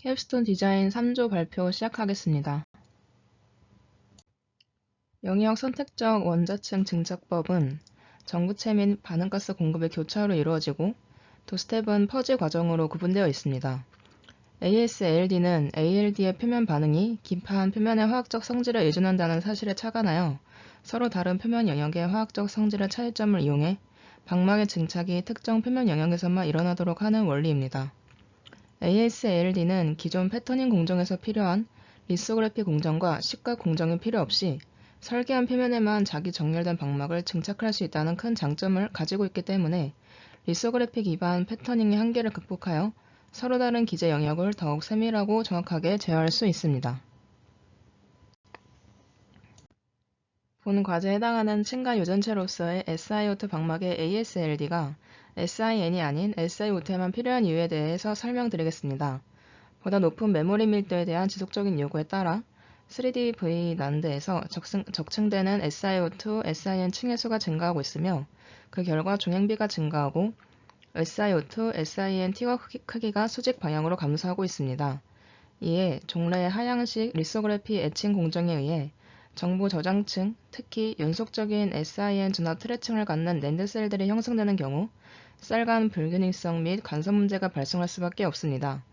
캡스톤 디자인 3조 발표 시작하겠습니다. 영역 선택적 원자층 증착법은 전구체 및 반응가스 공급의 교차로 이루어지고 도스텝은 퍼지 과정으로 구분되어 있습니다. ASALD는 ALD의 표면 반응이 기판 표면의 화학적 성질에 의존한다는 사실에 착안하여 서로 다른 표면 영역의 화학적 성질의 차이점을 이용해 방막의 증착이 특정 표면 영역에서만 일어나도록 하는 원리입니다. ASALD는 기존 패터닝 공정에서 필요한 리소그래피 공정과 식각 공정이 필요 없이 설계한 표면에만 자기 정렬된 방막을 증착할 수 있다는 큰 장점을 가지고 있기 때문에 리소그래피 기반 패터닝의 한계를 극복하여 서로 다른 기재 영역을 더욱 세밀하고 정확하게 제어할 수 있습니다. 본 과제에 해당하는 층간 유전체로서의 SiO2 방막의 ASLD가 SIN이 아닌 SiO2에만 필요한 이유에 대해서 설명드리겠습니다. 보다 높은 메모리 밀도에 대한 지속적인 요구에 따라 3DV 난드에서 적층되는 SiO2, SIN 층의 수가 증가하고 있으며 그 결과 종양비가 증가하고 SiO2, SIN 티거 크기가 수직 방향으로 감소하고 있습니다. 이에 종래의 하향식 리소그래피 에칭 공정에 의해 정보 저장층, 특히 연속적인 SIN 전압 트래층을 갖는 낸드 셀들이 형성되는 경우 셀 간 불균형성 및 간섭 문제가 발생할 수밖에 없습니다.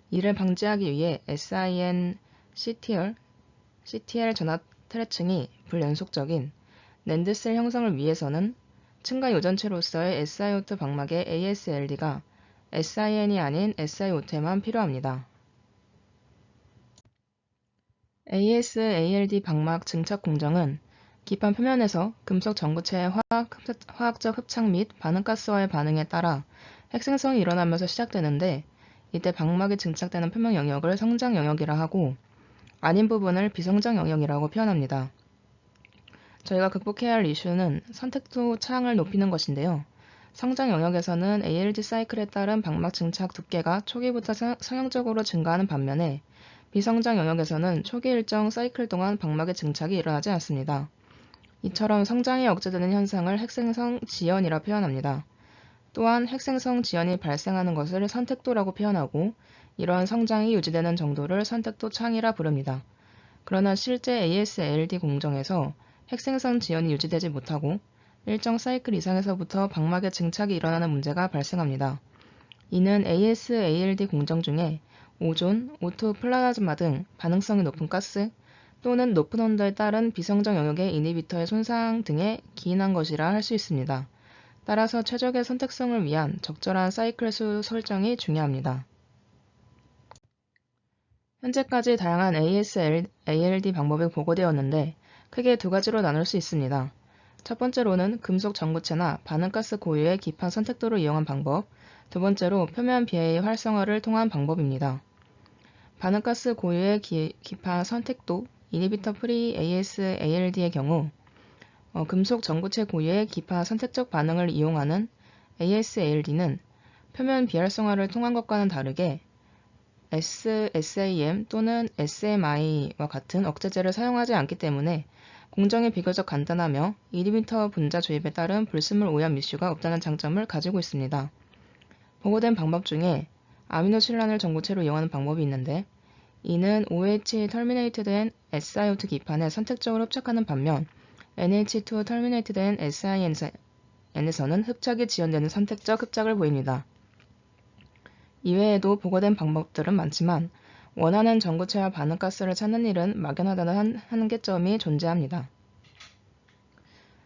이를 방지하기 위해 SIN CTL 전압 트래층이 불연속적인 낸드셀 형성을 위해서는 층간 유전체로서의 SiO2 방막의 ASLD가 SIN이 아닌 SiO2에만 필요합니다. ASALD 방막 증착 공정은 기판 표면에서 금속 전구체의 화학적 흡착 및 반응가스와의 반응에 따라 핵생성이 일어나면서 시작되는데 이때 방막이 증착되는 표면 영역을 성장 영역이라 하고 아닌 부분을 비성장 영역이라고 표현합니다. 저희가 극복해야 할 이슈는 선택도 차항을 높이는 것인데요. 성장 영역에서는 ALD 사이클에 따른 방막 증착 두께가 초기부터 성형적으로 증가하는 반면에 비성장 영역에서는 초기 일정 사이클 동안 방막의 증착이 일어나지 않습니다. 이처럼 성장이 억제되는 현상을 핵생성 지연이라 표현합니다. 또한 핵생성 지연이 발생하는 것을 선택도라고 표현하고 이러한 성장이 유지되는 정도를 선택도 창이라 부릅니다. 그러나 실제 ASLD 공정에서 핵생성 지연이 유지되지 못하고 일정 사이클 이상에서부터 방막의 증착이 일어나는 문제가 발생합니다. 이는 ASALD 공정 중에 오존, 오토 플라즈마 등 반응성이 높은 가스 또는 높은 온도에 따른 비성장 영역의 이니비터의 손상 등에 기인한 것이라 할 수 있습니다. 따라서 최적의 선택성을 위한 적절한 사이클 수 설정이 중요합니다. 현재까지 다양한 ASALD 방법이 보고되었는데 크게 두 가지로 나눌 수 있습니다. 첫 번째로는 금속 전구체나 반응가스 고유의 기판 선택도를 이용한 방법, 두 번째로 표면 BA 활성화를 통한 방법입니다. 반응가스 고유의 기판 선택도, 이니비터 프리 ASALD의 경우 금속 전구체 고유의 기판 선택적 반응을 이용하는 ASALD는 표면 비활성화를 통한 것과는 다르게 SAM 또는 SMI와 같은 억제제를 사용하지 않기 때문에 공정이 비교적 간단하며 2리미터 분자 조입에 따른 불순물 오염 이슈가 없다는 장점을 가지고 있습니다. 보고된 방법 중에 아미노실란을 전구체로 이용하는 방법이 있는데 이는 OH 터미네이트된 SiO2 기판에 선택적으로 흡착하는 반면 NH2 터미네이트된 SIN에서는 흡착이 지연되는 선택적 흡착을 보입니다. 이외에도 보고된 방법들은 많지만 원하는 전구체와 반응가스를 찾는 일은 막연하다는 한계점이 존재합니다.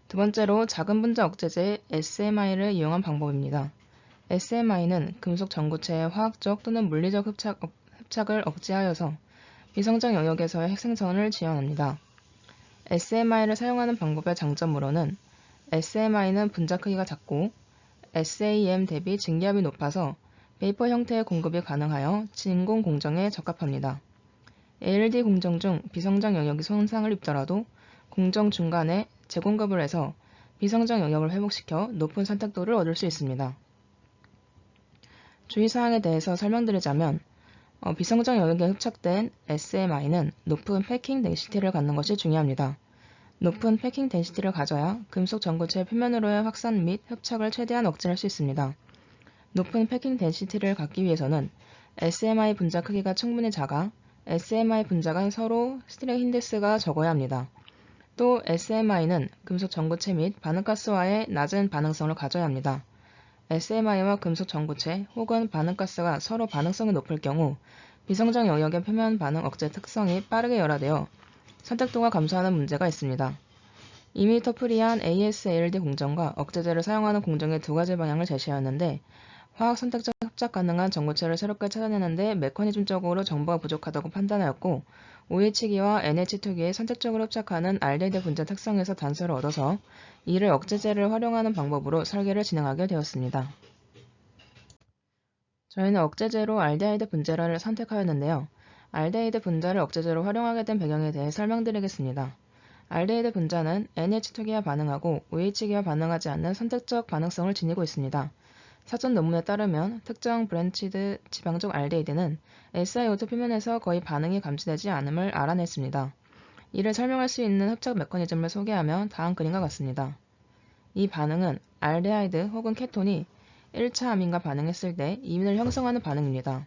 두 번째로 작은 분자 억제제 SMI를 이용한 방법입니다. SMI는 금속 전구체의 화학적 또는 물리적 흡착을 억제하여서 비성장 영역에서의 핵생성을 지원합니다. SMI를 사용하는 방법의 장점으로는 SMI는 분자 크기가 작고 SAM 대비 증기압이 높아서 베이퍼 형태의 공급이 가능하여 진공 공정에 적합합니다. ALD 공정 중 비성장 영역이 손상을 입더라도 공정 중간에 재공급을 해서 비성장 영역을 회복시켜 높은 선택도를 얻을 수 있습니다. 주의사항에 대해서 설명드리자면 비성장 영역에 흡착된 SMI는 높은 패킹 덴시티를 갖는 것이 중요합니다. 높은 패킹 덴시티를 가져야 금속 전구체 표면으로의 확산 및 흡착을 최대한 억제할 수 있습니다. 높은 패킹 덴시티를 갖기 위해서는 SMI 분자 크기가 충분히 작아 SMI 분자간 서로 스트레인 힌데스가 적어야 합니다. 또 SMI는 금속 전구체 및 반응가스와의 낮은 반응성을 가져야 합니다. SMI와 금속 전구체 혹은 반응가스가 서로 반응성이 높을 경우 비성장 영역의 표면 반응 억제 특성이 빠르게 열화되어 선택도가 감소하는 문제가 있습니다. 이미 터프리한 ASALD 공정과 억제제를 사용하는 공정의 두 가지 방향을 제시하였는데 화학 선택적 협작 가능한 전구체를 새롭게 찾아내는데 메커니즘적으로 정보가 부족하다고 판단하였고 OH기와 NH2기에 선택적으로 협착하는 알데히드 분자 특성에서 단서를 얻어서 이를 억제제를 활용하는 방법으로 설계를 진행하게 되었습니다. 저희는 억제제로 알데히드 분자를 선택하였는데요. 알데히드 분자를 억제제로 활용하게 된 배경에 대해 설명드리겠습니다. 알데히드 분자는 NH2기와 반응하고 OH기와 반응하지 않는 선택적 반응성을 지니고 있습니다. 사전 논문에 따르면 특정 브랜치드 지방족 알데히드는 SiO2 표면에서 거의 반응이 감지되지 않음을 알아냈습니다. 이를 설명할 수 있는 협착 메커니즘을 소개하면 다음 그림과 같습니다. 이 반응은 알데하이드 혹은 케톤이 1차 아민과 반응했을 때 이민을 형성하는 반응입니다.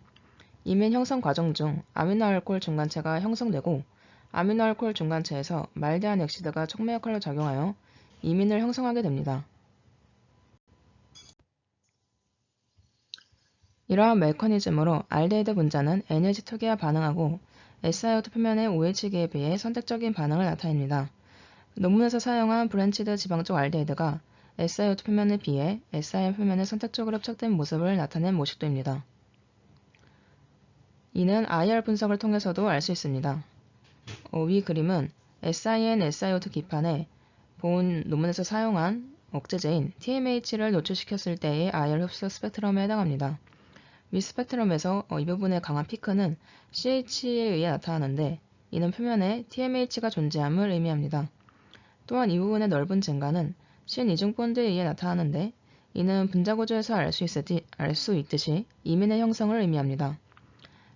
이민 형성 과정 중 아미노알코올 중간체가 형성되고 아미노알코올 중간체에서 말데한 엑시드가 촉매 역할로 작용하여 이민을 형성하게 됩니다. 이러한 메커니즘으로 알데히드 분자는 NH2기와 반응하고 SiO2 표면의 OH기에 비해 선택적인 반응을 나타냅니다. 논문에서 사용한 브랜치드 지방적 알데히드가 SiO2 표면에 비해 SiN 표면에 선택적으로 협착된 모습을 나타낸 모식도입니다. 이는 IR 분석을 통해서도 알 수 있습니다. 위 그림은 SiN, SiO2 기판에 본 논문에서 사용한 억제제인 TMH를 노출시켰을 때의 IR 흡수 스펙트럼에 해당합니다. 위 스펙트럼에서 이 부분의 강한 피크는 CH에 의해 나타나는데 이는 표면에 TMH가 존재함을 의미합니다. 또한 이 부분의 넓은 증가는 신 이중 본드에 의해 나타나는데 이는 분자 구조에서 알 수 있듯이 이민의 형성을 의미합니다.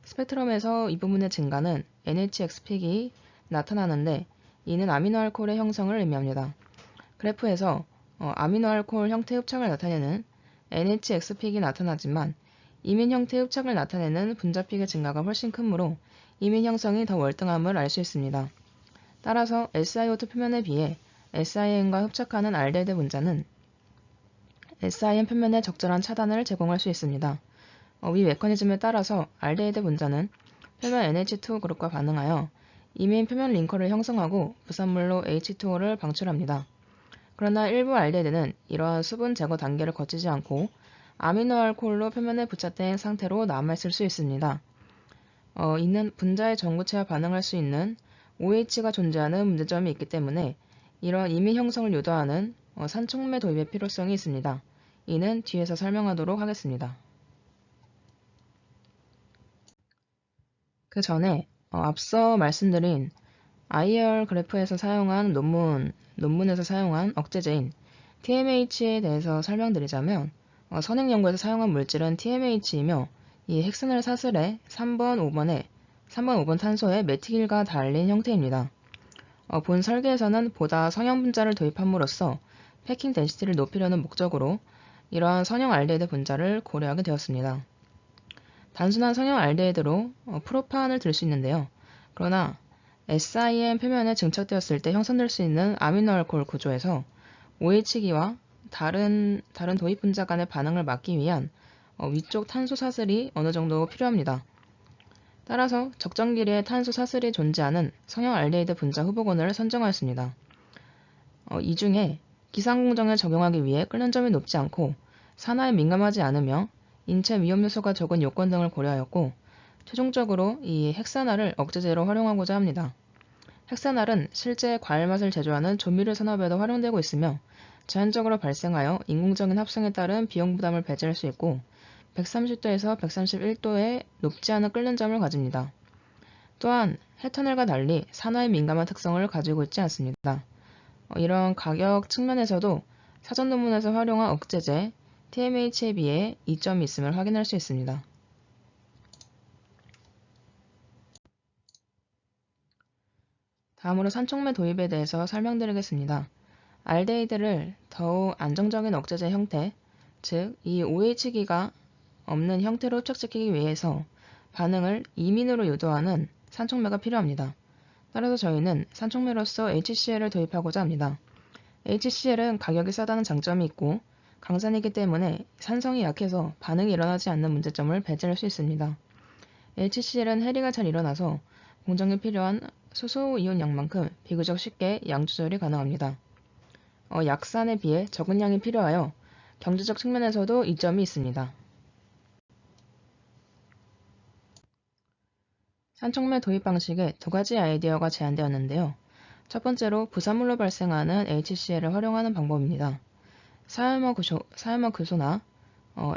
스펙트럼에서 이 부분의 증가는 NHX픽이 나타나는데 이는 아미노알코올의 형성을 의미합니다. 그래프에서 아미노알코올 형태 흡착을 나타내는 NHX픽이 나타나지만 이민 형태 흡착을 나타내는 분자픽의 증가가 훨씬 크므로 이민 형성이 더 월등함을 알 수 있습니다. 따라서 SiO2 표면에 비해 SiN과 흡착하는 알데히드 분자는 SiN 표면의 적절한 차단을 제공할 수 있습니다. 위 메커니즘에 따라서 알데히드 분자는 표면 NH2 그룹과 반응하여 이민 표면 링커를 형성하고 부산물로 H2O를 방출합니다. 그러나 일부 알데히드는 이러한 수분 제거 단계를 거치지 않고 아미노알코올로 표면에 부착된 상태로 남아있을 수 있습니다. 이는 분자의 전구체와 반응할 수 있는 OH가 존재하는 문제점이 있기 때문에 이러한 이민 형성을 유도하는 산촉매 도입의 필요성이 있습니다. 이는 뒤에서 설명하도록 하겠습니다. 그 전에 앞서 말씀드린 IR 그래프에서 사용한 논문에서 사용한 억제제인 TMH에 대해서 설명드리자면 선행 연구에서 사용한 물질은 TMH이며 이 핵산을 사슬에 3번, 5번 탄소의 메틸과 달린 형태입니다. 본 설계에서는 보다 성형 분자를 도입함으로써 패킹 덴시티를 높이려는 목적으로 이러한 선형 알데히드 분자를 고려하게 되었습니다. 단순한 성형 알데히드로 프로판을 들 수 있는데요. 그러나 SiN 표면에 증착되었을 때 형성될 수 있는 아미노알코올 구조에서 OH기와 다른 도입 분자 간의 반응을 막기 위한 위쪽 탄소 사슬이 어느 정도 필요합니다. 따라서 적정 길이의 탄소 사슬이 존재하는 성형 알데히드 분자 후보군을 선정하였습니다. 이 중에 기상공정에 적용하기 위해 끓는 점이 높지 않고 산화에 민감하지 않으며 인체 위험 요소가 적은 요건 등을 고려하였고 최종적으로 이 헥사날을 억제제로 활용하고자 합니다. 헥사날은 실제 과일 맛을 제조하는 조미료 산업에도 활용되고 있으며 자연적으로 발생하여 인공적인 합성에 따른 비용 부담을 배제할 수 있고 130도에서 131도의 높지 않은 끓는 점을 가집니다. 또한 헤터넬과 달리 산화에 민감한 특성을 가지고 있지 않습니다. 이런 가격 측면에서도 사전 논문에서 활용한 억제제 TMH에 비해 이점이 있음을 확인할 수 있습니다. 다음으로 산촉매 도입에 대해서 설명드리겠습니다. 알데히드를 더욱 안정적인 억제제 형태, 즉 이 OH기가 없는 형태로 흡착시키기 위해서 반응을 이민으로 유도하는 산촉매가 필요합니다. 따라서 저희는 산촉매로서 HCl을 도입하고자 합니다. HCl은 가격이 싸다는 장점이 있고 강산이기 때문에 산성이 약해서 반응이 일어나지 않는 문제점을 배제할 수 있습니다. HCl은 해리가 잘 일어나서 공정에 필요한 수소 이온 양만큼 비교적 쉽게 양 조절이 가능합니다. 약산에 비해 적은 양이 필요하여 경제적 측면에서도 이점이 있습니다. 산촉매 도입 방식에 두 가지 아이디어가 제안되었는데요. 첫 번째로 부산물로 발생하는 HCl을 활용하는 방법입니다. 사유머 규소나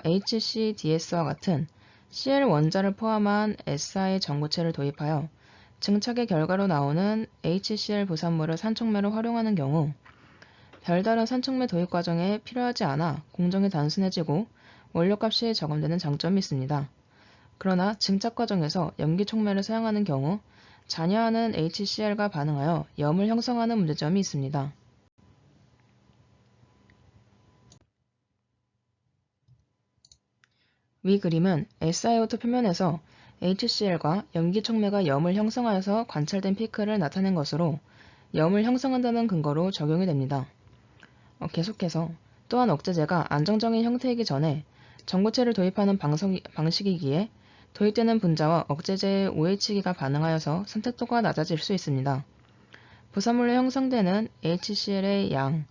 HCDS와 같은 Cl 원자를 포함한 SI 전구체를 도입하여 증착의 결과로 나오는 HCl 부산물을 산촉매로 활용하는 경우 별다른 산촉매 도입 과정에 필요하지 않아 공정이 단순해지고 원료값이 저감되는 장점이 있습니다. 그러나 증착 과정에서 염기촉매를 사용하는 경우 잔여하는 HCl과 반응하여 염을 형성하는 문제점이 있습니다. 위 그림은 SiO2 표면에서 HCl과 염기촉매가 염을 형성하여서 관찰된 피크를 나타낸 것으로 염을 형성한다는 근거로 적용이 됩니다. 계속해서 또한 억제제가 안정적인 형태이기 전에 전구체를 도입하는 방식이기에 도입되는 분자와 억제제의 OH기가 반응하여서 선택도가 낮아질 수 있습니다. 부산물로 형성되는 HCl의 양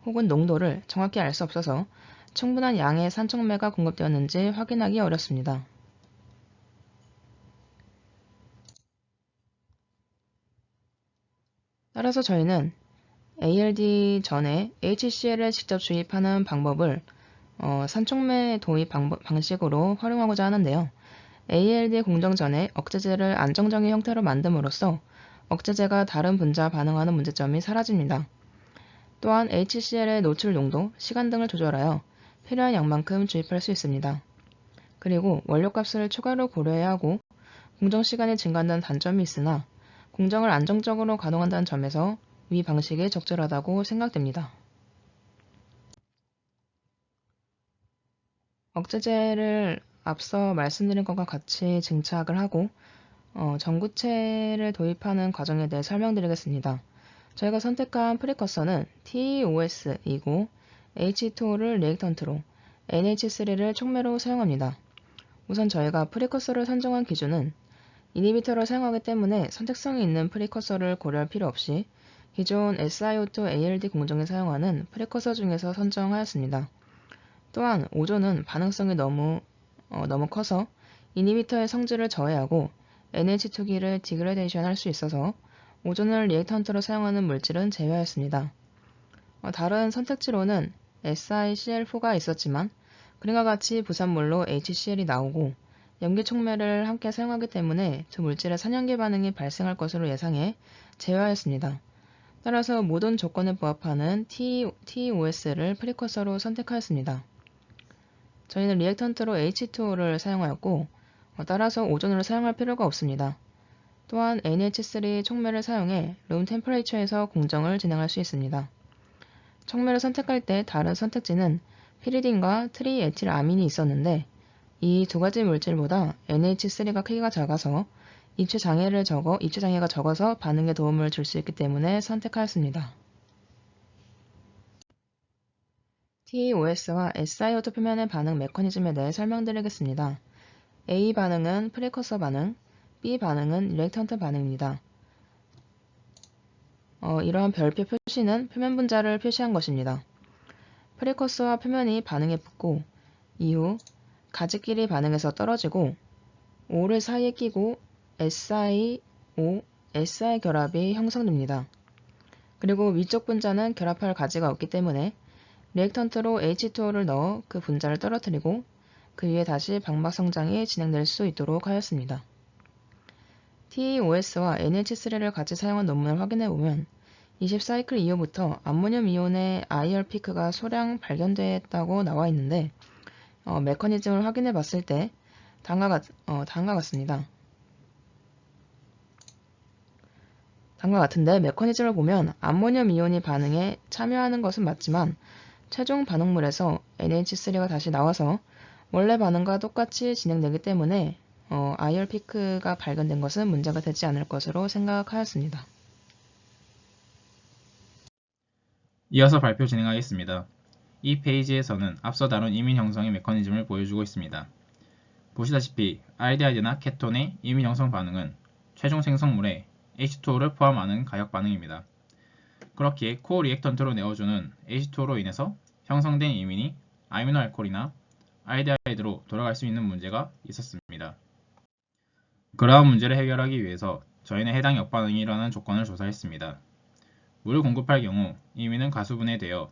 혹은 농도를 정확히 알 수 없어서 충분한 양의 산촉매가 공급되었는지 확인하기 어렵습니다. 따라서 저희는 ALD 전에 HCl을 직접 주입하는 방법을 산촉매 도입 방식으로 활용하고자 하는데요. ALD 공정 전에 억제제를 안정적인 형태로 만듦으로써 억제제가 다른 분자와 반응하는 문제점이 사라집니다. 또한 HCl의 노출 농도, 시간 등을 조절하여 필요한 양만큼 주입할 수 있습니다. 그리고 원료값을 추가로 고려해야 하고 공정시간이 증가한다는 단점이 있으나 공정을 안정적으로 가동한다는 점에서 위 방식이 적절하다고 생각됩니다. 억제제를 앞서 말씀드린 것과 같이 증착을 하고 전구체를 도입하는 과정에 대해 설명드리겠습니다. 저희가 선택한 프리커서는 TOS이고 H2O를 리액턴트로 NH3를 촉매로 사용합니다. 우선 저희가 프리커서를 선정한 기준은 이니비터를 사용하기 때문에 선택성이 있는 프리커서를 고려할 필요 없이 기존 SiO2 ALD 공정에 사용하는 프리커서 중에서 선정하였습니다. 또한 오존은 반응성이 너무 커서 이니비터의 성질을 저해하고 NH2기를 디그레데이션 할 수 있어서 오존을 리액턴트로 사용하는 물질은 제외하였습니다. 다른 선택지로는 SiCl4가 있었지만 그림과 같이 부산물로 HCl이 나오고 염기촉매를 함께 사용하기 때문에 두 물질의 산염기 반응이 발생할 것으로 예상해 제외하였습니다. 따라서 모든 조건에 부합하는 TOS를 프리커서로 선택하였습니다. 저희는 리액턴트로 H2O를 사용하였고 따라서 오존을 사용할 필요가 없습니다. 또한 NH3 촉매를 사용해 룸 템퍼레이처에서 공정을 진행할 수 있습니다. 촉매를 선택할 때 다른 선택지는 피리딘과 트리에틸아민이 있었는데 이 두 가지 물질보다 NH3가 크기가 작아서 입체 장애가 적어서 반응에 도움을 줄 수 있기 때문에 선택하였습니다. TOS와 SiO2 표면의 반응 메커니즘에 대해 설명드리겠습니다. A 반응은 프리커서 반응, B 반응은 리액턴트 반응입니다. 이러한 별표 표시는 표면 분자를 표시한 것입니다. 프리커서와 표면이 반응에 붙고 이후 가지끼리 반응해서 떨어지고 O를 사이에 끼고 SiO, Si 결합이 형성됩니다. 그리고 위쪽 분자는 결합할 가지가 없기 때문에 리액턴트로 H2O를 넣어 그 분자를 떨어뜨리고 그 위에 다시 방막 성장이 진행될 수 있도록 하였습니다. TOS와 NH3를 같이 사용한 논문을 확인해보면 20사이클 이후부터 암모늄 이온의 IR 피크가 소량 발견됐다고 나와 있는데 메커니즘을 확인해 봤을 때 다음과 같습니다. 다음과 같은데 메커니즘을 보면 암모늄 이온이 반응에 참여하는 것은 맞지만 최종 반응물에서 NH3가 다시 나와서 원래 반응과 똑같이 진행되기 때문에 IR 피크가 발견된 것은 문제가 되지 않을 것으로 생각하였습니다. 이어서 발표 진행하겠습니다. 이 페이지에서는 앞서 다룬 이민 형성의 메커니즘을 보여주고 있습니다. 보시다시피 알데하이드나 케톤의 이민 형성 반응은 최종 생성물에 H2O를 포함하는 가역 반응입니다. 그렇기에 코리액턴트로 내어주는 H2O로 인해서 형성된 이민이 아미노알코올이나 알데하이드로 돌아갈 수 있는 문제가 있었습니다. 그러한 문제를 해결하기 위해서 저희는 해당 역반응이 일어나는 조건을 조사했습니다. 물을 공급할 경우 이민은 가수분해되어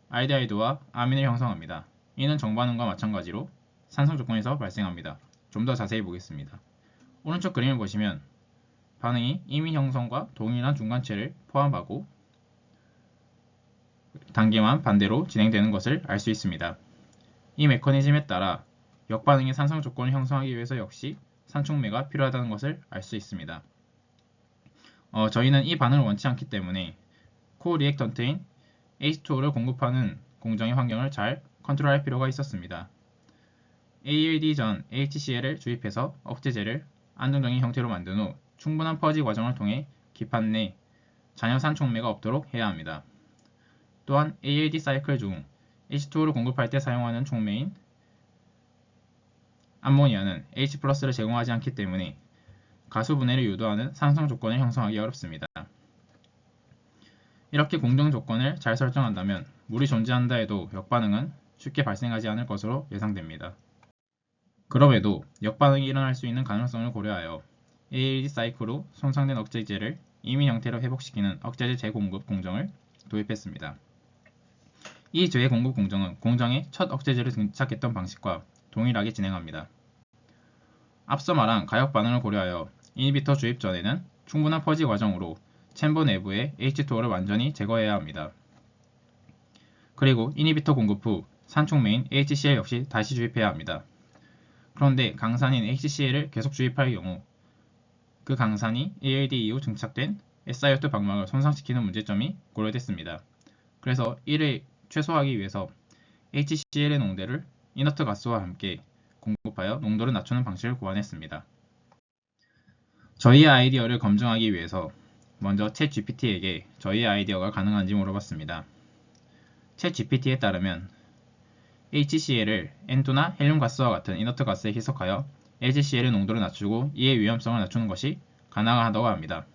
알데하이드와 아민을 형성합니다. 이는 정반응과 마찬가지로 산성 조건에서 발생합니다. 좀 더 자세히 보겠습니다. 오른쪽 그림을 보시면 반응이 이민 형성과 동일한 중간체를 포함하고 단계만 반대로 진행되는 것을 알 수 있습니다. 이 메커니즘에 따라 역반응의 산성 조건을 형성하기 위해서 역시 산촉매가 필요하다는 것을 알 수 있습니다. 저희는 이 반응을 원치 않기 때문에 코리액턴트인 H2O를 공급하는 공정의 환경을 잘 컨트롤할 필요가 있었습니다. ALD 전 HCl을 주입해서 억제제를 안정적인 형태로 만든 후 충분한 퍼지 과정을 통해 기판 내 잔여 산촉매가 없도록 해야 합니다. 또한 ALD 사이클 중 H2O를 공급할 때 사용하는 촉매인 암모니아는 H+를 제공하지 않기 때문에 가수분해를 유도하는 산성 조건을 형성하기 어렵습니다. 이렇게 공정 조건을 잘 설정한다면 물이 존재한다 해도 역반응은 쉽게 발생하지 않을 것으로 예상됩니다. 그럼에도 역반응이 일어날 수 있는 가능성을 고려하여 ALD 사이클로 손상된 억제제를 이민 형태로 회복시키는 억제제 재공급 공정을 도입했습니다. 이 재공급 공정은 공정에 첫 억제제를 등착했던 방식과 동일하게 진행합니다. 앞서 말한 가역 반응을 고려하여 이니비터 주입 전에는 충분한 퍼지 과정으로 챔버 내부의 H2O를 완전히 제거해야 합니다. 그리고 이니비터 공급 후 산촉매인 HCl 역시 다시 주입해야 합니다. 그런데 강산인 HCl을 계속 주입할 경우 그 강산이 ALD 이후 증착된 SiO2 방막을 손상시키는 문제점이 고려됐습니다. 그래서 이를 최소화하기 위해서 HCl의 농도를 이너트 가스와 함께 공급하여 농도를 낮추는 방식을 고안했습니다. 저희의 아이디어를 검증하기 위해서 먼저 챗GPT에게 저희의 아이디어가 가능한지 물어봤습니다. 챗GPT에 따르면 HCl을 N2나 헬륨 가스와 같은 이너트 가스에 희석하여 HCl의 농도를 낮추고 이의 위험성을 낮추는 것이 가능하다고 합니다.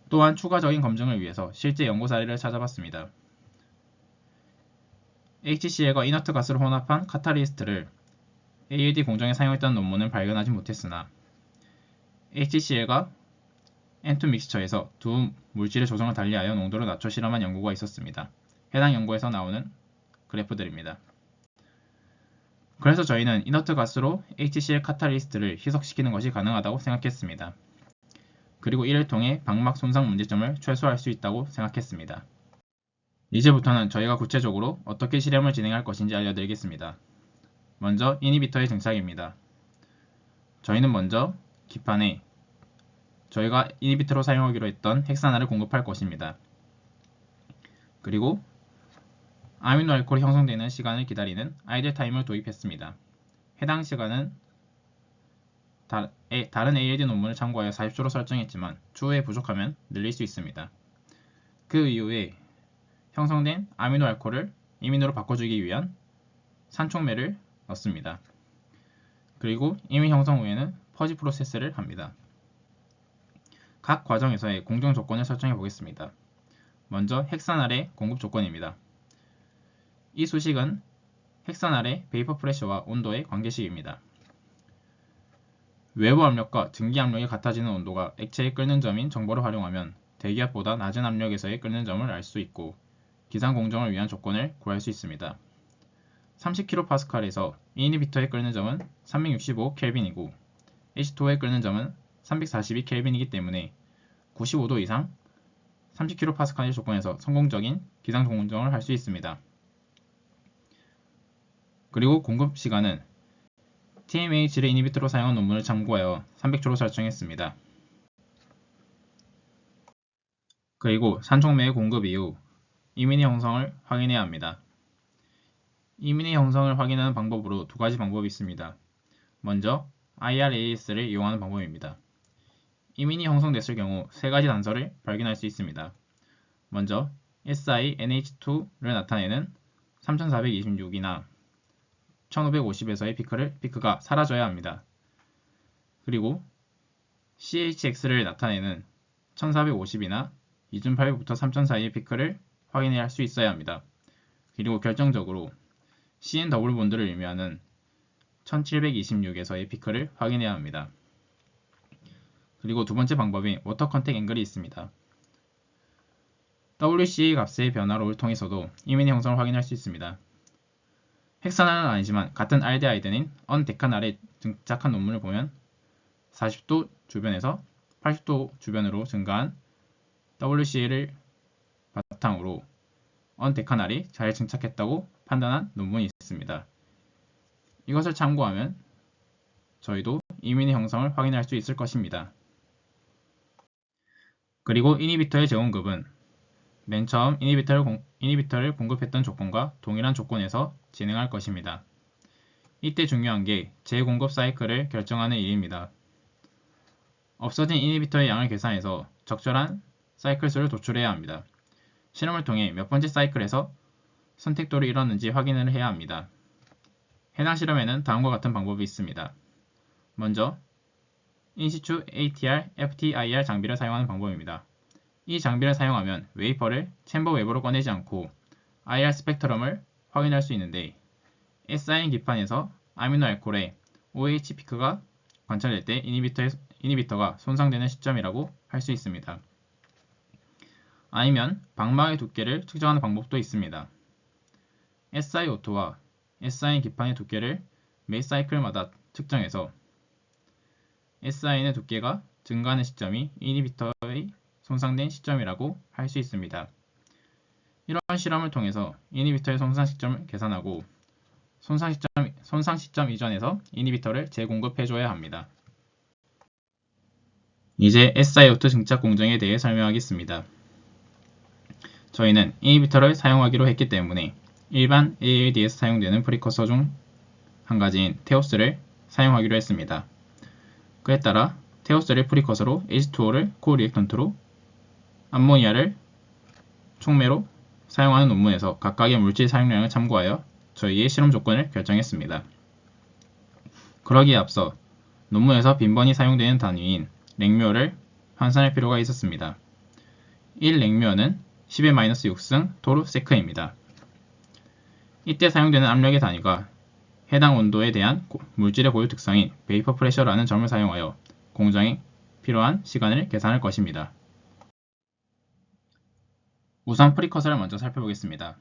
또한 추가적인 검증을 위해서 실제 연구 사례를 찾아봤습니다. HCl과 이너트 가스를 혼합한 카탈리스트를 ALD 공정에 사용했다는 논문을 발견하지 못했으나 HCl과 N2 믹스처에서 두 물질의 조성을 달리하여 농도를 낮춰 실험한 연구가 있었습니다. 해당 연구에서 나오는 그래프들입니다. 그래서 저희는 이너트 가스로 HCl 카탈리스트를 희석시키는 것이 가능하다고 생각했습니다. 그리고 이를 통해 방막 손상 문제점을 최소화할 수 있다고 생각했습니다. 이제부터는 저희가 구체적으로 어떻게 실험을 진행할 것인지 알려드리겠습니다. 먼저 이니비터의 증착입니다. 저희는 먼저 기판에 저희가 이니비터로 사용하기로 했던 헥사나를 공급할 것입니다. 그리고 아미노알코올이 형성되는 시간을 기다리는 아이들 타임을 도입했습니다. 해당 시간은 다른 ALD 논문을 참고하여 40초로 설정했지만 추후에 부족하면 늘릴 수 있습니다. 그 이후에 형성된 아미노알코올을 이민으로 바꿔주기 위한 산촉매를 넣습니다. 그리고 이민 형성 후에는 퍼지 프로세스를 합니다. 각 과정에서의 공정 조건을 설정해 보겠습니다. 먼저 헥사날의 공급 조건입니다. 이 수식은 헥사날의 베이퍼 프레셔와 온도의 관계식입니다. 외부 압력과 증기 압력이 같아지는 온도가 액체에 끓는 점인 정보를 활용하면 대기압보다 낮은 압력에서의 끓는 점을 알 수 있고 기상 공정을 위한 조건을 구할 수 있습니다. 30kPa에서 이니비터에 끓는 점은 365Kelvin이고 H2O에 끓는 점은 342Kelvin이기 때문에 95도 이상 30kPa의 조건에서 성공적인 기상 공정을 할 수 있습니다. 그리고 공급 시간은 TMAH를 이니비터로 사용한 논문을 참고하여 300초로 설정했습니다. 그리고 산촉매의 공급 이후 이민의 형성을 확인해야 합니다. 이민의 형성을 확인하는 방법으로 두 가지 방법이 있습니다. 먼저 IRAS를 이용하는 방법입니다. 이민이 형성됐을 경우 세 가지 단서를 발견할 수 있습니다. 먼저 SiNH2를 나타내는 3426이나 1550에서의 피크가 사라져야 합니다. 그리고 CHX를 나타내는 1450이나 2800부터 3000 사이의 피크를 확인해야 할 수 있어야 합니다. 그리고 결정적으로 CN 더블 본드를 의미하는 1726에서의 피크를 확인해야 합니다. 그리고 두 번째 방법인 워터 컨택 앵글이 있습니다. WCA 값의 변화를 통해서도 이민희 형성을 확인할 수 있습니다. 핵산화는 아니지만 같은 알데하이드인 언데카날에 등장한 논문을 보면 40도 주변에서 80도 주변으로 증가한 WCA를 바탕으로 언데카날이 잘 증착했다고 판단한 논문이 있습니다. 이것을 참고하면 저희도 이민희 형성을 확인할 수 있을 것입니다. 그리고 이니비터의 제공급은 맨 처음 이니비터를 공급했던 조건과 동일한 조건에서 진행할 것입니다. 이때 중요한 게 재공급 사이클을 결정하는 일입니다. 없어진 이니비터의 양을 계산해서 적절한 사이클 수를 도출해야 합니다. 실험을 통해 몇 번째 사이클에서 선택도를 이뤘는지 확인을 해야 합니다. 해당 실험에는 다음과 같은 방법이 있습니다. 먼저 인시추 ATR, FTIR 장비를 사용하는 방법입니다. 이 장비를 사용하면 웨이퍼를 챔버 외부로 꺼내지 않고 IR 스펙트럼을 확인할 수 있는데 SIN 기판에서 아미노알코올의 OH 피크가 관찰될 때 이니비터가 손상되는 시점이라고 할 수 있습니다. 아니면 방막의 두께를 측정하는 방법도 있습니다. SiO2와 SIN 기판의 두께를 매 사이클마다 측정해서 SIN의 두께가 증가하는 시점이 이니비터의 손상된 시점이라고 할 수 있습니다. 이런 실험을 통해서 이니비터의 손상 시점을 계산하고 손상 시점 이전에서 이니비터를 재공급해줘야 합니다. 이제 SiO2 증착 공정에 대해 설명하겠습니다. 저희는 이니비터를 사용하기로 했기 때문에 일반 ALD에서 사용되는 프리커서 중 한 가지인 테오스를 사용하기로 했습니다. 그에 따라 테오스를 프리커서로 H2O를 코리액턴트로 암모니아를 촉매로 사용하는 논문에서 각각의 물질 사용량을 참고하여 저희의 실험 조건을 결정했습니다. 그러기에 앞서 논문에서 빈번히 사용되는 단위인 랭묘를 환산할 필요가 있었습니다. 1랭묘는 10-6승 토르세크입니다. 이때 사용되는 압력의 단위가 해당 온도에 대한 물질의 고유 특성인 베이퍼 프레셔라는 점을 사용하여 공정에 필요한 시간을 계산할 것입니다. 우선 프리커서를 먼저 살펴보겠습니다.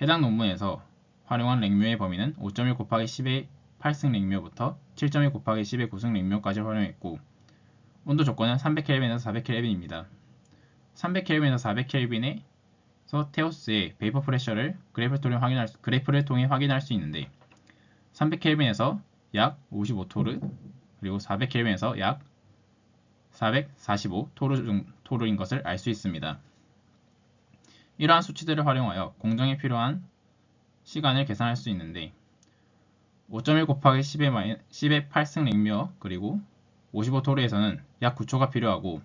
해당 논문에서 활용한 랭묘의 범위는 5.1 곱하기 10의 8승 랭묘부터 7.1 곱하기 10의 9승 랭묘까지 활용했고 온도 조건은 300켈빈에서 400켈빈입니다. 300켈빈에서 400켈빈에서 테오스의 베이퍼 프레셔를 그래프를 통해 확인할 수 있는데 300켈빈에서 약 55토르 그리고 400켈빈에서 약 445토르인 것을 알 수 있습니다. 이러한 수치들을 활용하여 공정에 필요한 시간을 계산할 수 있는데 5.1 곱하기 10의 8승 랭묘 그리고 55토르에서는 약 9초가 필요하고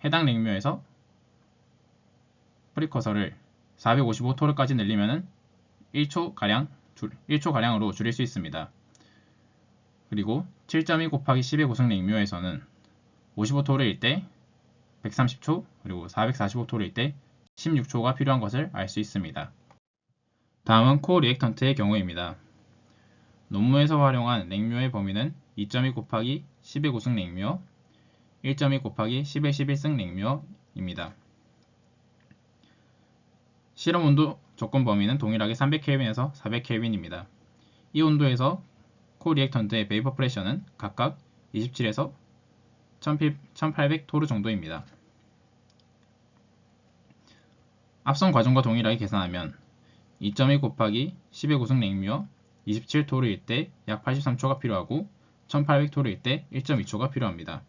해당 랭묘에서 프리커서를 455토르까지 늘리면 1초가량으로 줄일 수 있습니다. 그리고 7.2 곱하기 10의 9승 랭묘에서는 55토르일 때 130초 그리고 445토르일 때 16초가 필요한 것을 알 수 있습니다. 다음은 코리액턴트의 경우입니다. 논문에서 활용한 랭묘의 범위는 2.2 곱하기 10의 9승 랭묘, 1.2 곱하기 10의 11승 랭묘입니다. 실험 온도 조건 범위는 동일하게 300켈빈에서 400켈빈입니다. 이 온도에서 코리액턴트의 베이퍼 프레셔는 각각 27에서 1800 토르 정도입니다. 앞선 과정과 동일하게 계산하면 2.1 곱하기 10의 9승 랭묘 27토르일 때 약 83초가 필요하고 1800토르일 때 1.2초가 필요합니다.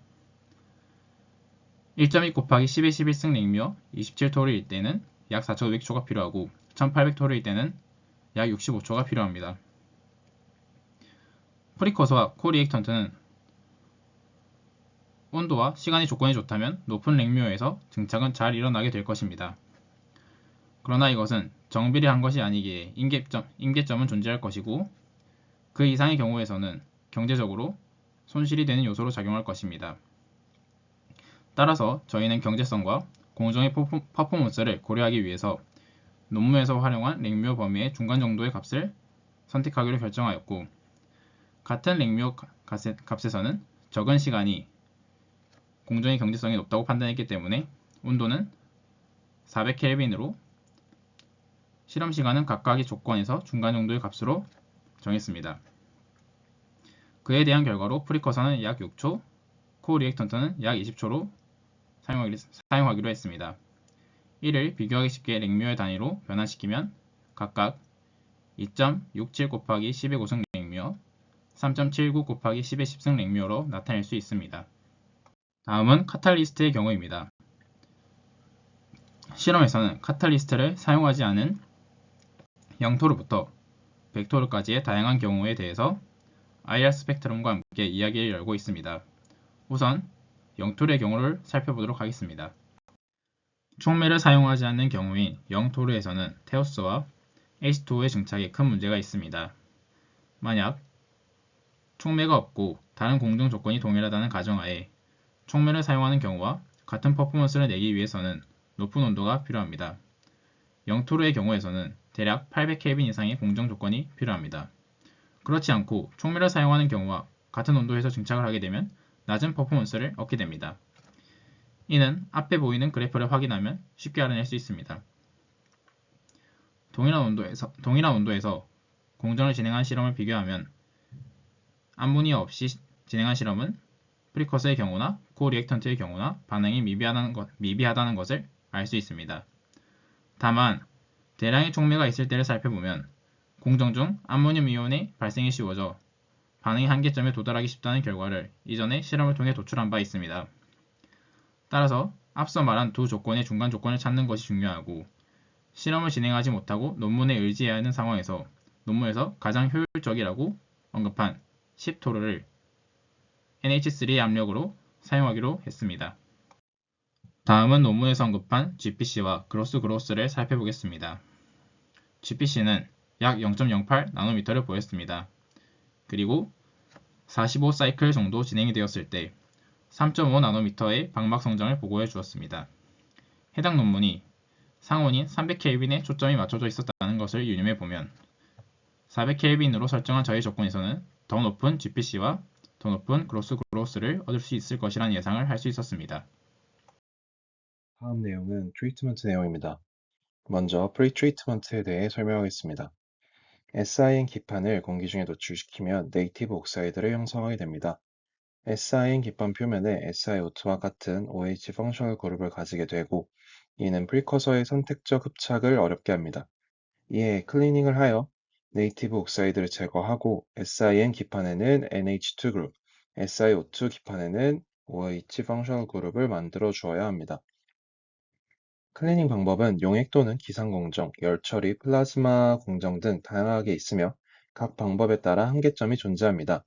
1.2 곱하기 10의 11승 랭묘 27토르일 때는 약 4500초가 필요하고 1800토르일 때는 약 65초가 필요합니다. 프리커서와 코리액턴트는 온도와 시간의 조건이 좋다면 높은 랭묘에서 증착은 잘 일어나게 될 것입니다. 그러나 이것은 정비례한 것이 아니기에 임계점은 존재할 것이고 그 이상의 경우에서는 경제적으로 손실이 되는 요소로 작용할 것입니다. 따라서 저희는 경제성과 공정의 퍼포먼스를 고려하기 위해서 논문에서 활용한 랭묘 범위의 중간 정도의 값을 선택하기로 결정하였고, 같은 랭묘 값에서는 적은 시간이 공정의 경제성이 높다고 판단했기 때문에 온도는 400켈빈으로 실험 시간은 각각의 조건에서 중간 정도의 값으로 정했습니다. 그에 대한 결과로 프리커서는 약 6초, 코리액턴트는 약 20초로 사용하기로 했습니다. 이를 비교하기 쉽게 랭묘의 단위로 변환시키면 각각 2.67 곱하기 10의 5승 랭묘, 3.79 곱하기 10의 10승 랭묘로 나타낼 수 있습니다. 다음은 카탈리스트의 경우입니다. 실험에서는 카탈리스트를 사용하지 않은 0토르부터 100토르까지의 다양한 경우에 대해서 IR 스펙트럼과 함께 이야기를 열고 있습니다. 우선 0토르의 경우를 살펴보도록 하겠습니다. 촉매를 사용하지 않는 경우인 0토르에서는 테오스와 H2O의 증착에 큰 문제가 있습니다. 만약 촉매가 없고 다른 공정 조건이 동일하다는 가정하에 촉매를 사용하는 경우와 같은 퍼포먼스를 내기 위해서는 높은 온도가 필요합니다. 0토르의 경우에서는 대략 800켈빈 이상의 공정 조건이 필요합니다. 그렇지 않고 촉매를 사용하는 경우와 같은 온도에서 증착을 하게 되면 낮은 퍼포먼스를 얻게 됩니다. 이는 앞에 보이는 그래프를 확인하면 쉽게 알아낼 수 있습니다. 동일한 온도에서 공정을 진행한 실험을 비교하면 암모니아 없이 진행한 실험은 프리커스의 경우나 코리액턴트의 경우나 반응이 미비하다는 것을 알 수 있습니다. 다만 대량의 촉매가 있을 때를 살펴보면 공정 중 암모늄 이온의 발생이 쉬워져 반응이 한계점에 도달하기 쉽다는 결과를 이전에 실험을 통해 도출한 바 있습니다. 따라서 앞서 말한 두 조건의 중간 조건을 찾는 것이 중요하고, 실험을 진행하지 못하고 논문에 의지해야 하는 상황에서 논문에서 가장 효율적이라고 언급한 10토르를 NH3의 압력으로 사용하기로 했습니다. 다음은 논문에서 언급한 GPC와 그로스를 살펴보겠습니다. GPC는 약 0.08 나노미터를 보였습니다. 그리고 45 사이클 정도 진행이 되었을 때 3.5 나노미터의 방막 성장을 보고해 주었습니다. 해당 논문이 상온인 300켈빈에 초점이 맞춰져 있었다는 것을 유념해 보면 400켈빈으로 설정한 저희 조건에서는 더 높은 GPC와 더 높은 그로스를 얻을 수 있을 것이라는 예상을 할 수 있었습니다. 다음 내용은 트리트먼트 내용입니다. 먼저 프리트리트먼트에 대해 설명하겠습니다. SiN 기판을 공기 중에 노출시키면 네이티브 옥사이드를 형성하게 됩니다. SiN 기판 표면에 SiO2와 같은 OH 펑셔널 그룹을 가지게 되고, 이는 프리커서의 선택적 흡착을 어렵게 합니다. 이에 클리닝을 하여 네이티브 옥사이드를 제거하고 SiN 기판에는 NH2 그룹, SiO2 기판에는 OH 펑셔널 그룹을 만들어 주어야 합니다. 클리닝 방법은 용액 또는 기상 공정, 열 처리, 플라즈마 공정 등 다양하게 있으며 각 방법에 따라 한계점이 존재합니다.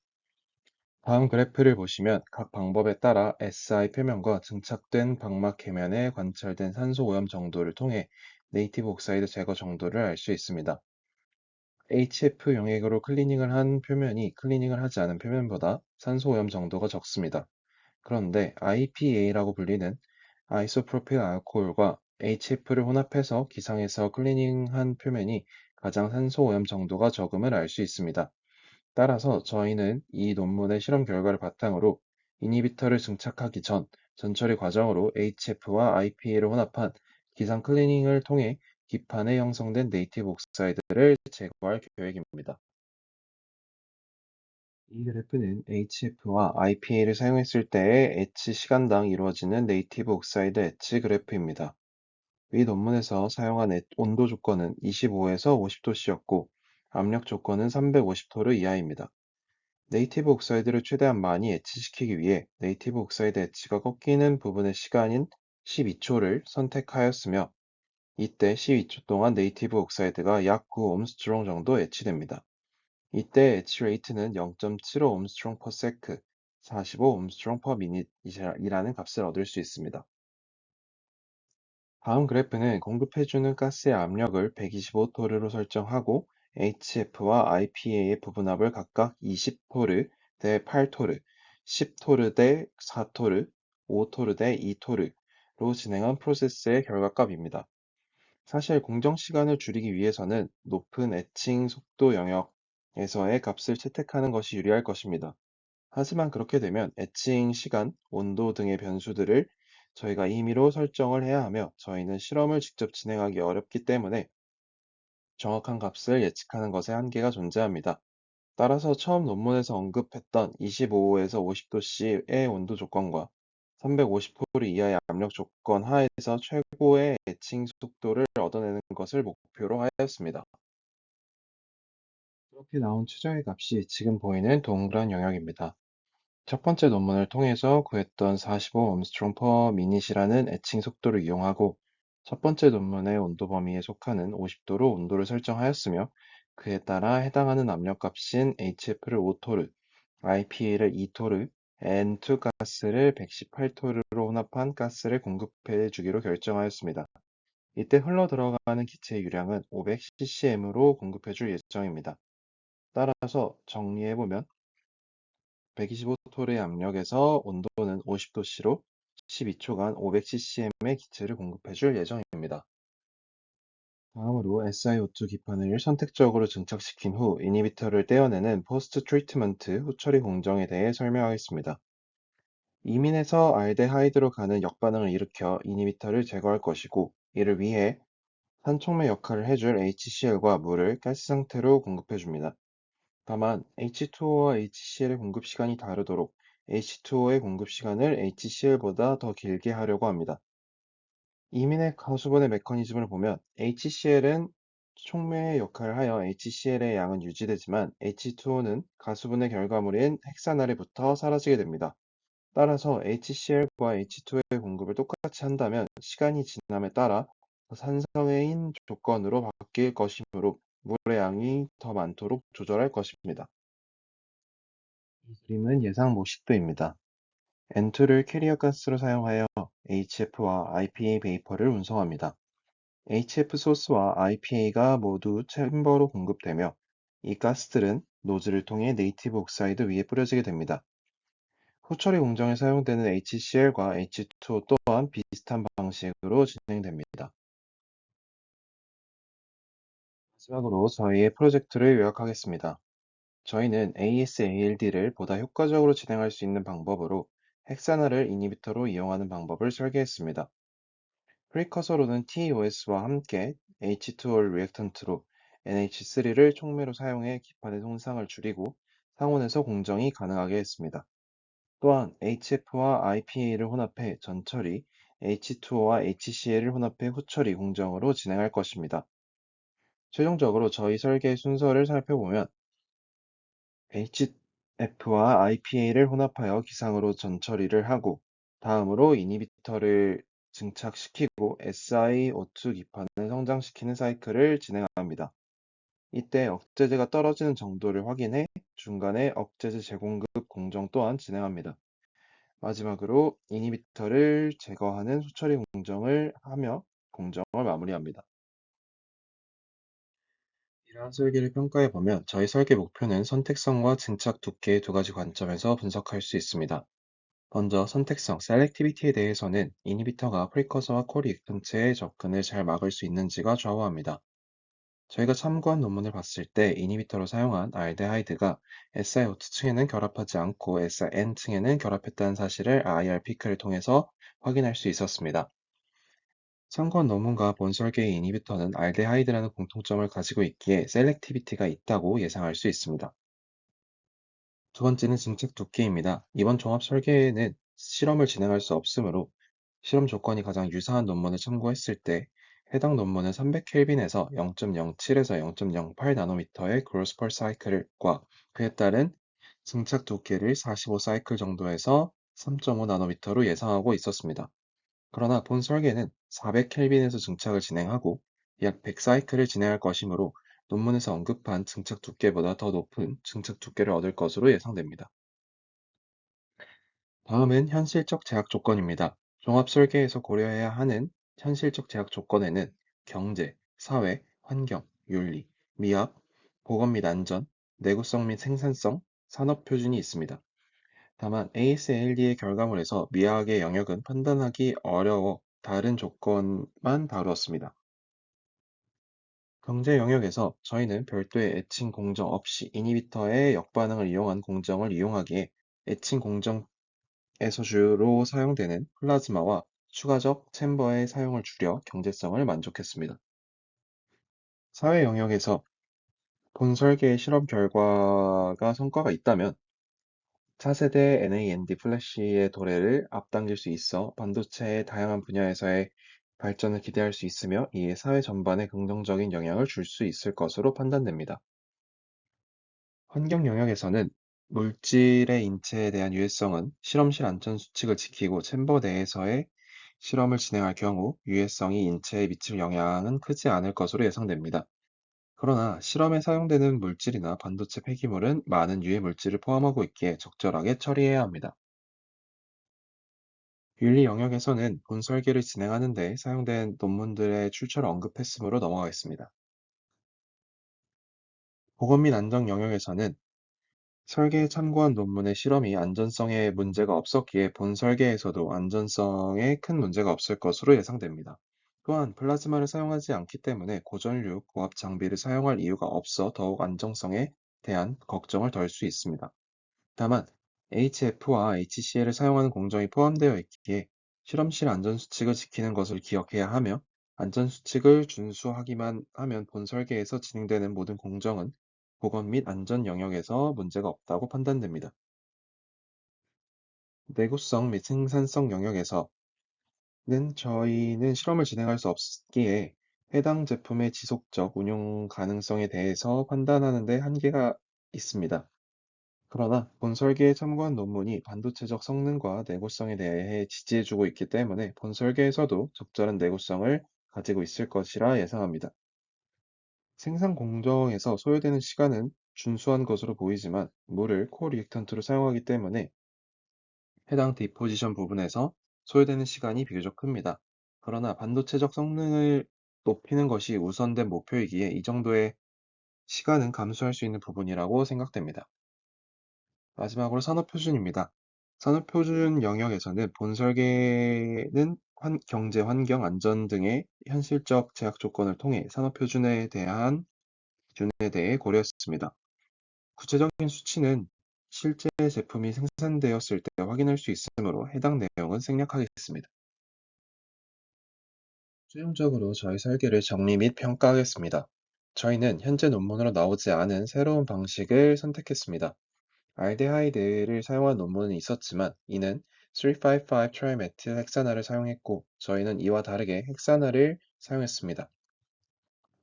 다음 그래프를 보시면 각 방법에 따라 SI 표면과 증착된 방막 계면에 관찰된 산소 오염 정도를 통해 네이티브 옥사이드 제거 정도를 알 수 있습니다. HF 용액으로 클리닝을 한 표면이 클리닝을 하지 않은 표면보다 산소 오염 정도가 적습니다. 그런데 IPA라고 불리는 아이소프로필 알코올과 HF를 혼합해서 기상해서 클리닝한 표면이 가장 산소 오염 정도가 적음을 알 수 있습니다. 따라서 저희는 이 논문의 실험 결과를 바탕으로 이니비터를 증착하기 전 전처리 과정으로 HF와 IPA를 혼합한 기상 클리닝을 통해 기판에 형성된 네이티브 옥사이드를 제거할 계획입니다. 이 그래프는 HF와 IPA를 사용했을 때의 엣지 시간당 이루어지는 네이티브 옥사이드 엣지 그래프입니다. 위 논문에서 사용한 온도 조건은 25에서 50도씨였고, 압력 조건은 350토르 이하입니다. 네이티브 옥사이드를 최대한 많이 엣지시키기 위해 네이티브 옥사이드 엣지가 꺾이는 부분의 시간인 12초를 선택하였으며, 이때 12초 동안 네이티브 옥사이드가 약 9옴스트롱 정도 엣지됩니다. 이때 엣지 레이트는 0.75 옴스트롱 per sec, 45 옴스트롱 per minute이라는 값을 얻을 수 있습니다. 다음 그래프는 공급해주는 가스의 압력을 125토르로 설정하고 HF와 IPA의 부분압을 각각 20토르 대 8토르, 10토르 대 4토르, 5토르 대 2토르로 진행한 프로세스의 결과값입니다. 사실 공정 시간을 줄이기 위해서는 높은 에칭 속도 영역에서의 값을 채택하는 것이 유리할 것입니다. 하지만 그렇게 되면 에칭 시간, 온도 등의 변수들을 저희가 임의로 설정을 해야 하며 저희는 실험을 직접 진행하기 어렵기 때문에 정확한 값을 예측하는 것에 한계가 존재합니다. 따라서 처음 논문에서 언급했던 25에서 50도씨의 온도 조건과 350토르 이하의 압력 조건 하에서 최고의 에칭 속도를 얻어내는 것을 목표로 하였습니다. 그렇게 나온 최저의 값이 지금 보이는 동그란 영역입니다. 첫 번째 논문을 통해서 구했던 45 옴스트롱 per minut이라는 애칭 속도를 이용하고 첫 번째 논문의 온도 범위에 속하는 50도로 온도를 설정하였으며 그에 따라 해당하는 압력값인 HF를 5토르, IPA를 2토르, N2 가스를 118토르로 혼합한 가스를 공급해 주기로 결정하였습니다. 이때 흘러 들어가는 기체의 유량은 500ccm으로 공급해 줄 예정입니다. 따라서 정리해보면 125토르의 압력에서 온도는 50도씨로 12초간 500ccm의 기체를 공급해줄 예정입니다. 다음으로 SiO2 기판을 선택적으로 증착시킨 후 이니비터를 떼어내는 포스트 트리트먼트 후처리 공정에 대해 설명하겠습니다. 이민에서 알데하이드로 가는 역반응을 일으켜 이니비터를 제거할 것이고 이를 위해 산촉매 역할을 해줄 HCl과 물을 가스 상태로 공급해줍니다. 다만 H2O와 HCl의 공급 시간이 다르도록 H2O의 공급 시간을 HCl보다 더 길게 하려고 합니다. 이민의 가수분해 메커니즘을 보면 HCl은 촉매의 역할을 하여 HCl의 양은 유지되지만 H2O는 가수분해 결과물인 헥사날에부터 사라지게 됩니다. 따라서 HCl과 H2O의 공급을 똑같이 한다면 시간이 지남에 따라 산성해인 조건으로 바뀔 것이므로 물의 양이 더 많도록 조절할 것입니다. 이 그림은 예상 모식도입니다. N2를 캐리어 가스로 사용하여 HF와 IPA 베이퍼를 운송합니다. HF 소스와 IPA가 모두 챔버로 공급되며 이 가스들은 노즐을 통해 네이티브 옥사이드 위에 뿌려지게 됩니다. 후처리 공정에 사용되는 HCl과 H2O 또한 비슷한 방식으로 진행됩니다. 마지막으로 저희의 프로젝트를 요약하겠습니다. 저희는 ASALD를 보다 효과적으로 진행할 수 있는 방법으로 헥사나를 이니비터로 이용하는 방법을 설계했습니다. 프리커서로는 TOS와 함께 H2O 리액턴트로 NH3를 촉매로 사용해 기판의 손상을 줄이고 상온에서 공정이 가능하게 했습니다. 또한 HF와 IPA를 혼합해 전처리, H2O와 HCl을 혼합해 후처리 공정으로 진행할 것입니다. 최종적으로 저희 설계의 순서를 살펴보면 HF와 IPA를 혼합하여 기상으로 전처리를 하고 다음으로 이니비터를 증착시키고 SiO2 기판을 성장시키는 사이클을 진행합니다. 이때 억제제가 떨어지는 정도를 확인해 중간에 억제제 재공급 공정 또한 진행합니다. 마지막으로 이니비터를 제거하는 수처리 공정을 하며 공정을 마무리합니다. 이러한 설계를 평가해 보면 저희 설계 목표는 선택성과 증착 두께의 두 가지 관점에서 분석할 수 있습니다. 먼저 선택성, 셀렉티비티에 대해서는 이니비터가 프리커서와 코리액턴트의 접근을 잘 막을 수 있는지가 좌우합니다. 저희가 참고한 논문을 봤을 때 이니비터로 사용한 알데하이드가 SiO2층에는 결합하지 않고 SiN층에는 결합했다는 사실을 IR피크를 통해서 확인할 수 있었습니다. 참고한 논문과 본 설계의 이니비터는 알데하이드라는 공통점을 가지고 있기에 셀렉티비티가 있다고 예상할 수 있습니다. 두 번째는 증착 두께입니다. 이번 종합 설계에는 실험을 진행할 수 없으므로 실험 조건이 가장 유사한 논문을 참고했을 때 해당 논문은 300켈빈에서 0.07에서 0.08 나노미터의 그로스 펄 사이클과 그에 따른 증착 두께를 45 사이클 정도에서 3.5 나노미터로 예상하고 있었습니다. 그러나 본 설계는 400켈빈에서 증착을 진행하고 약 100사이클을 진행할 것이므로 논문에서 언급한 증착 두께보다 더 높은 증착 두께를 얻을 것으로 예상됩니다. 다음은 현실적 제약 조건입니다. 종합 설계에서 고려해야 하는 현실적 제약 조건에는 경제, 사회, 환경, 윤리, 미합, 보건 및 안전, 내구성 및 생산성, 산업 표준이 있습니다. 다만 ASALD의 결과물에서 미학의 영역은 판단하기 어려워 다른 조건만 다루었습니다. 경제 영역에서 저희는 별도의 애칭 공정 없이 이니비터의 역반응을 이용한 공정을 이용하기에 애칭 공정에서 주로 사용되는 플라즈마와 추가적 챔버의 사용을 줄여 경제성을 만족했습니다. 사회 영역에서 본 설계의 실험 결과가 성과가 있다면 차세대 NAND 플래시의 도래를 앞당길 수 있어 반도체의 다양한 분야에서의 발전을 기대할 수 있으며 이에 사회 전반에 긍정적인 영향을 줄 수 있을 것으로 판단됩니다. 환경 영역에서는 물질의 인체에 대한 유해성은 실험실 안전 수칙을 지키고 챔버 내에서의 실험을 진행할 경우 유해성이 인체에 미칠 영향은 크지 않을 것으로 예상됩니다. 그러나 실험에 사용되는 물질이나 반도체 폐기물은 많은 유해 물질을 포함하고 있기에 적절하게 처리해야 합니다. 윤리 영역에서는 본 설계를 진행하는 데 사용된 논문들의 출처를 언급했으므로 넘어가겠습니다. 보건 및 안전 영역에서는 설계에 참고한 논문의 실험이 안전성에 문제가 없었기에 본 설계에서도 안전성에 큰 문제가 없을 것으로 예상됩니다. 또한 플라즈마를 사용하지 않기 때문에 고전류 고압 장비를 사용할 이유가 없어 더욱 안정성에 대한 걱정을 덜 수 있습니다. 다만 HF와 HCl을 사용하는 공정이 포함되어 있기에 실험실 안전수칙을 지키는 것을 기억해야 하며 안전수칙을 준수하기만 하면 본 설계에서 진행되는 모든 공정은 보건 및 안전 영역에서 문제가 없다고 판단됩니다. 내구성 및 생산성 영역에서는 저희는 실험을 진행할 수 없기에 해당 제품의 지속적 운용 가능성에 대해서 판단하는 데 한계가 있습니다. 그러나 본 설계에 참고한 논문이 반도체적 성능과 내구성에 대해 지지해주고 있기 때문에 본 설계에서도 적절한 내구성을 가지고 있을 것이라 예상합니다. 생산 공정에서 소요되는 시간은 준수한 것으로 보이지만 물을 코리액턴트로 사용하기 때문에 해당 디포지션 부분에서 소요되는 시간이 비교적 큽니다. 그러나 반도체적 성능을 높이는 것이 우선된 목표이기에 이 정도의 시간은 감수할 수 있는 부분이라고 생각됩니다. 마지막으로 산업표준입니다. 산업표준 영역에서는 본 설계는 경제, 환경, 안전 등의 현실적 제약 조건을 통해 산업표준에 대한 기준에 대해 고려했습니다. 구체적인 수치는 실제 제품이 생산되었을 때 확인할 수 있으므로 해당 내용은 생략하겠습니다. 최종적으로 저희 설계를 정리 및 평가하겠습니다. 저희는 현재 논문으로 나오지 않은 새로운 방식을 선택했습니다. 알데하이드를 사용한 논문은 있었지만 이는 355 트라이메틸 헥사나를 사용했고 저희는 이와 다르게 헥사나를 사용했습니다.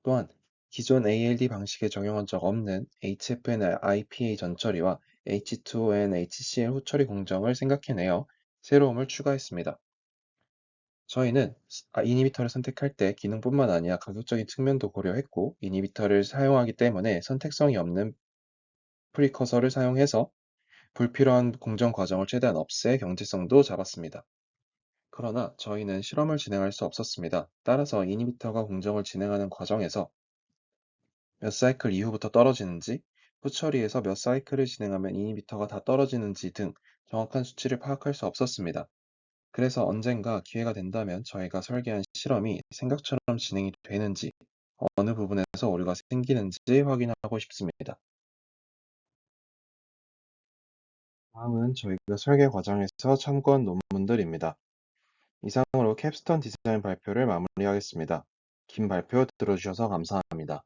또한 기존 ALD 방식에 적용한 적 없는 HFN IPA 전처리와 H2N HCl 후처리 공정을 생각해내어 새로움을 추가했습니다. 저희는 이니비터를 선택할 때 기능뿐만 아니라 가격적인 측면도 고려했고 이니비터를 사용하기 때문에 선택성이 없는 프리커서를 사용해서 불필요한 공정 과정을 최대한 없애 경제성도 잡았습니다. 그러나 저희는 실험을 진행할 수 없었습니다. 따라서 이니비터가 공정을 진행하는 과정에서 몇 사이클 이후부터 떨어지는지, 후처리에서 몇 사이클을 진행하면 이니비터가 다 떨어지는지 등 정확한 수치를 파악할 수 없었습니다. 그래서 언젠가 기회가 된다면 저희가 설계한 실험이 생각처럼 진행이 되는지, 어느 부분에서 오류가 생기는지 확인하고 싶습니다. 다음은 저희가 설계 과정에서 참고한 논문들입니다. 이상으로 캡스톤 디자인 발표를 마무리하겠습니다. 긴 발표 들어주셔서 감사합니다.